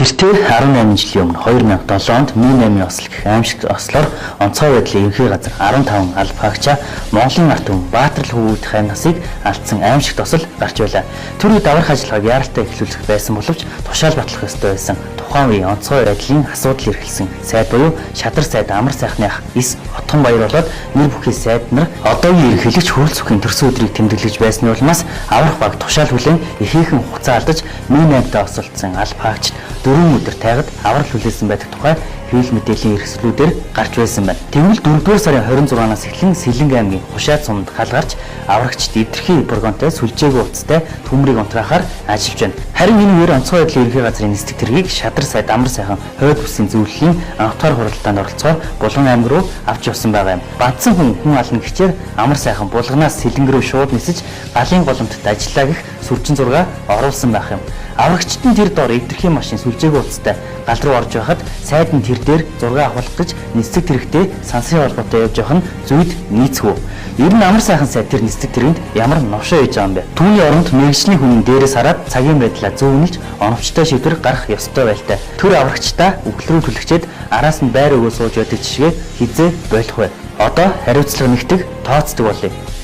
Гэртээ 18 жилийн өмнө 2007 онд Ми8-ийн осол гэх аимшигт ослоор онцгой байдлын ерөнхий газар 15 албаагчаа Монголын ард түмэн Баатарл хөвгүүд хайнасыг алдсан аимшигт осол гарч байлаа. Тэр үед аврах ажиллагааг яаралтай эхлүүлэх байсан боловч тушаал батлах ёстой байсан. Тухайн үеийн онцгой байдлын асуудал эрхэлсэн сайд буюу Шадар сайд Амар сайхны ах Ис Отгон баяр болоод нэр бүхий сайд нар одоогийн ерөнхийлөгч хөрөлцөхийн төрсөн өдрийг тэмдэглэж байсны улмаас аврах баг тушаал хүлээн ихээхэн хугацаа алдаж Ми8-тай осолдсон албаагчид 4 өдөр тайгад аврал хүлээсэн байдаг тухай хэвлэл мэдээллийн хэрэгслүүдээр гарч байсан байна. Тэгвэл 4-р сарын 26-наас эхлэн Сэлэнг аймгийн Хушаад суманд халгарч аврагчид эвдэрхий програмтай сүлжээгүй уцтай төмрийг унтраахаар ажиллаж байна. Харин энэ үеэр онцгой байдлын ерөнхий газрын нисдэг тэргийг Шадар сайд Амар сайхан хойд бүсийн зөвлөлийн анхтаар хуралдаанд оролцохоор Булган аймаг руу авч явсан байгаа юм. Бадсан хүн ална гэхчээр Амар сайхан Булганаас Сэлэнг рүү шууд нисэж галын голомтод ажиллаа гэх сүрчин зураг оруулсан байх юм. Аврагчид нь тэр доор эвдэрхий машин сүлжээгүй уцтай гал руу орж байхад сайд нь тэр дээр зураг авахлах гэж нисдэг тэрэгтэй сансрын холбоотой явж явах нь зүйд нийцгүй. Ер нь Амар сайхан сайд тэр нисдэг тэрэнд ямар новшоо хийж байгаа юм бэ? Түүний оронд мэргэжлийн хүн дээрээс хараад цагийн байдлаа зөвнөлж оновчтой шийдвэр гарах ёстой байлтай. Тэр аврагчдаа өглөрөө түлхчээд араас нь байр өгөө сууж байдаг жишгээ хизээ болох вэ? Одоо хариуцлага нэгтэг тооцдог болъё.